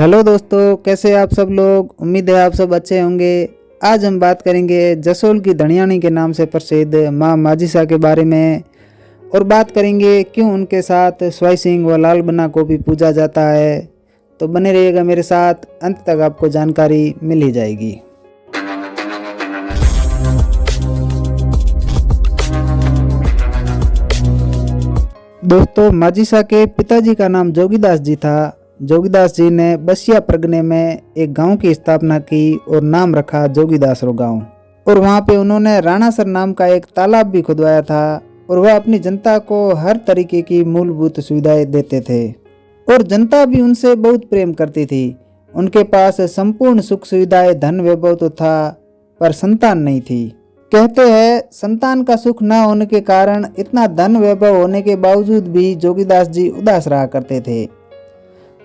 Hello दोस्तों, कैसे आप सब लोग। उम्मीद है आप सब अच्छे होंगे। आज हम बात करेंगे जसोल की धनियानी के नाम से प्रसिद्ध माँ माजिसा के बारे में और बात करेंगे क्यों उनके साथ स्वाई सिंह व लाल बना को भी पूजा जाता है। तो बने रहिएगा मेरे साथ, अंत तक आपको जानकारी मिल ही जाएगी। दोस्तों, माजिसा के पिताजी का नाम जोगीदास जी था। जोगीदास जी ने बसिया परगने में एक गांव की स्थापना की और नाम रखा जोगीदासरो गांव। और वहां पे उन्होंने राणासर नाम का एक तालाब भी खुदवाया था और वह अपनी जनता को हर तरीके की मूलभूत सुविधाएं देते थे और जनता भी उनसे बहुत प्रेम करती थी। उनके पास संपूर्ण सुख सुविधाएं, धन वैभव तो था पर संतान नहीं थी। कहते हैं संतान का सुख न होने के कारण इतना धन वैभव होने के बावजूद भी जोगीदास जी उदास रहा करते थे।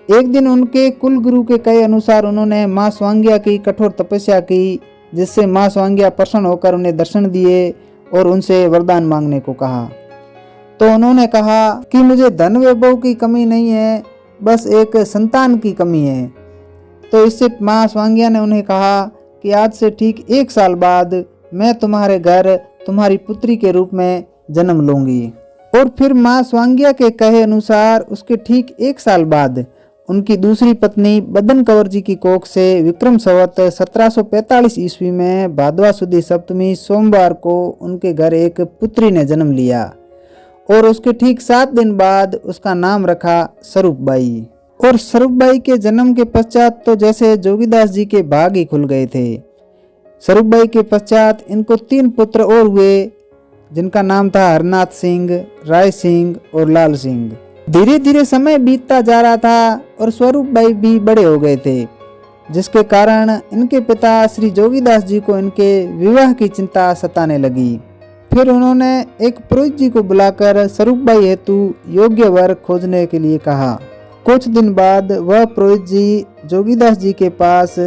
एक दिन उनके कुल गुरु के कहे अनुसार उन्होंने माँ स्वांग्या की कठोर तपस्या की, जिससे माँ स्वांग्या प्रसन्न होकर उन्हें दर्शन दिए और उनसे वरदान मांगने को कहा। तो उन्होंने कहा कि मुझे धन वैभव की कमी नहीं है, बस एक संतान की कमी है। तो इससे माँ स्वांग्या ने उन्हें कहा कि आज से ठीक 1 साल बाद मैं तुम्हारे घर तुम्हारी पुत्री के रूप में जन्म लूंगी। और फिर माँ स्वांग्या के कहे अनुसार उसके ठीक 1 साल बाद उनकी दूसरी पत्नी बदन कंवर जी की कोख से विक्रम संवत 1745 ईस्वी में भादवा सुदी सप्तमी सोमवार को उनके घर एक पुत्री ने जन्म लिया और उसके ठीक 7 दिन बाद उसका नाम रखा स्वरूपबाई। और स्वरूपबाई के जन्म के पश्चात तो जैसे जोगीदास जी के भाग ही खुल गए थे। स्वरूपबाई के पश्चात इनको 3 पुत्र और हुए, जिनका नाम था हरनाथ सिंह, राय सिंह और लाल सिंह। धीरे धीरे समय बीतता जा रहा था और स्वरूपबाई भी बड़े हो गए थे, जिसके कारण इनके पिता श्री जोगीदास जी को इनके विवाह की चिंता सताने लगी। फिर उन्होंने एक पुरोहित जी को बुलाकर स्वरूपबाई हेतु योग्य वर खोजने के लिए कहा। कुछ दिन बाद वह पुरोहित जी जोगीदास जी के पास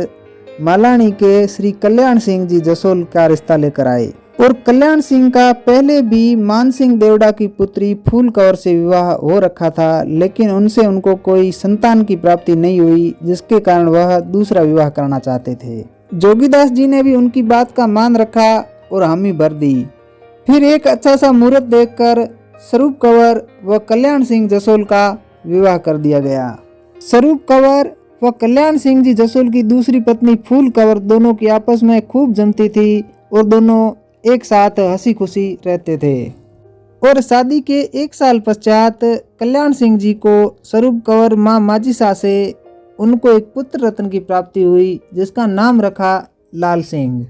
मालानी के श्री कल्याण सिंह जी जसोल का रिश्ता लेकर आए। और कल्याण सिंह का पहले भी मान सिंह देवड़ा की पुत्री फूल कंवर से विवाह हो रखा था, लेकिन उनसे उनको कोई संतान की प्राप्ति नहीं हुई, जिसके कारण वह दूसरा विवाह करना चाहते थे। जोगीदास जी ने भी उनकी बात का मान रखा और हामी भर दी। फिर एक अच्छा सा मुहूर्त देखकर स्वरूप कंवर व कल्याण सिंह जसोल का विवाह कर दिया गया। स्वरूप कंवर व कल्याण सिंह जी जसोल की दूसरी पत्नी फूल कंवर दोनों की आपस में खूब जमती थी और दोनों एक साथ हंसी खुशी रहते थे। और शादी के 1 साल पश्चात कल्याण सिंह जी को स्वरूप कंवर माँ माजिसा से उनको एक पुत्र रत्न की प्राप्ति हुई, जिसका नाम रखा लाल सिंह।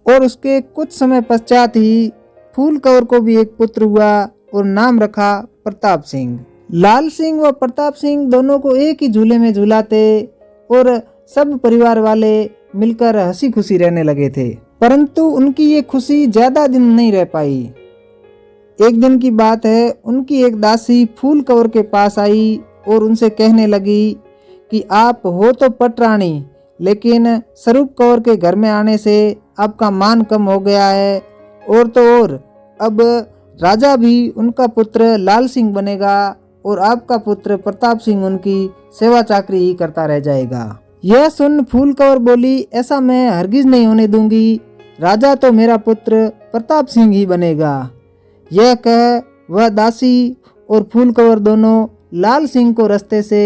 और उसके कुछ समय पश्चात ही फूल कंवर को भी एक पुत्र हुआ और नाम रखा प्रताप सिंह। लाल सिंह व प्रताप सिंह दोनों को एक ही झूले में झूलाते और सब परिवार वाले मिलकर हंसी खुशी रहने लगे थे। परंतु उनकी ये खुशी ज्यादा दिन नहीं रह पाई। एक दिन की बात है, उनकी एक दासी फूल कंवर के पास आई और उनसे कहने लगी कि आप हो तो पटरानी, लेकिन स्वरूप कंवर के घर में आने से आपका मान कम हो गया है और तो और अब राजा भी उनका पुत्र लाल सिंह बनेगा और आपका पुत्र प्रताप सिंह उनकी सेवा चाकरी ही करता रह जाएगा। यह सुन फूल कंवर बोली, ऐसा मैं हरगिज नहीं होने दूंगी, राजा तो मेरा पुत्र प्रताप सिंह ही बनेगा। यह कह वह दासी और फूल कंवर दोनों लाल सिंह को रास्ते से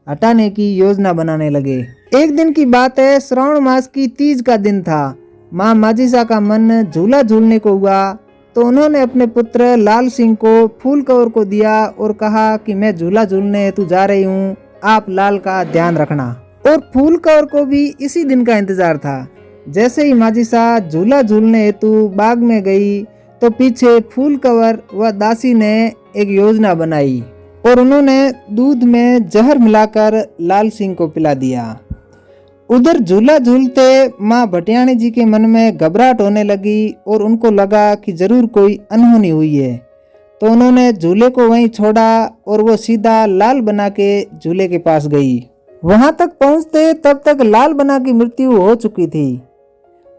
हटाने की योजना बनाने लगे। एक दिन की बात है, श्रावण मास की तीज का दिन था। माँ माजिसा का मन झूला झूलने को हुआ, तो उन्होंने अपने पुत्र लाल सिंह को फूल कंवर को दिया और कहा कि मैं झूला झूलने हेतु जा रही हूँ, आप लाल का ध्यान रखना। और फूल कंवर को भी इसी दिन का इंतजार था। जैसे ही माजिसा झूला झूलने हेतु बाग में गई तो पीछे फूल कंवर व दासी ने एक योजना बनाई और उन्होंने दूध में जहर मिलाकर लाल सिंह को पिला दिया। उधर झूला झूलते माँ भटियाणी जी के मन में घबराहट होने लगी और उनको लगा कि जरूर कोई अनहोनी हुई है। तो उन्होंने झूले को वहीं छोड़ा और वो सीधा लाल बना के झूले के पास गई। वहां तक पहुंचते तब तक लाल बना की मृत्यु हो चुकी थी।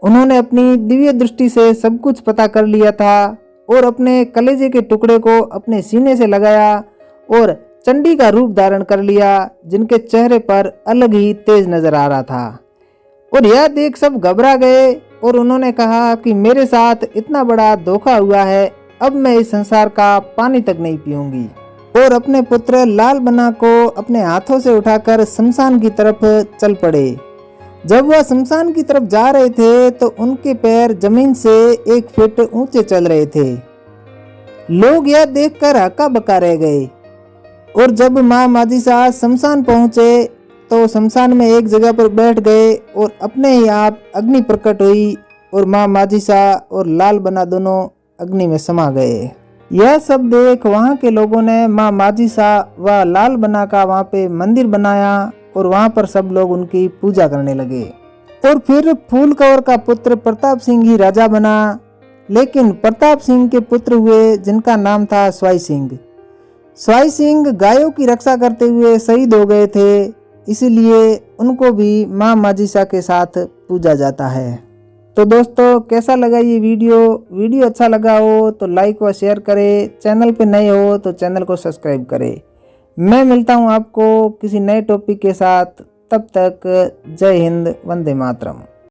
उन्होंने अपनी दिव्य दृष्टि से सब कुछ पता कर लिया था और अपने कलेजे के टुकड़े को अपने सीने से लगाया और चंडी का रूप धारण कर लिया, जिनके चेहरे पर अलग ही तेज नजर आ रहा था। और यह देख सब घबरा गए और उन्होंने कहा कि मेरे साथ इतना बड़ा धोखा हुआ है, अब मैं इस संसार का पानी तक नहीं पीऊंगी। और अपने पुत्र लाल बना को अपने हाथों से उठाकर शमशान की तरफ चल पड़े। जब वह शमशान की तरफ जा रहे थे तो उनके पैर जमीन से 1 फीट ऊंचे चल रहे थे। लोग यह देखकर हक्का बक्का रह गए। और जब माँ माजिसा शमशान पहुंचे तो शमशान में एक जगह पर बैठ गए और अपने ही आप अग्नि प्रकट हुई और माँ माजिसा और लाल बना दोनों अग्नि में समा गए। यह सब देख वहाँ के लोगों ने माँ माजिसा व लाल बना का वहाँ पे मंदिर बनाया और वहाँ पर सब लोग उनकी पूजा करने लगे। और फिर फूल कंवर का पुत्र प्रताप सिंह ही राजा बना, लेकिन प्रताप सिंह के पुत्र हुए जिनका नाम था स्वाई सिंह। स्वाई सिंह गायों की रक्षा करते हुए शहीद हो गए थे, इसीलिए उनको भी माँ माजिसा के साथ पूजा जाता है। तो दोस्तों कैसा लगा ये वीडियो अच्छा लगा हो तो लाइक व शेयर करें, चैनल पे नए हो तो चैनल को सब्सक्राइब करें। मैं मिलता हूँ आपको किसी नए टॉपिक के साथ, तब तक जय हिंद, वंदे मातरम।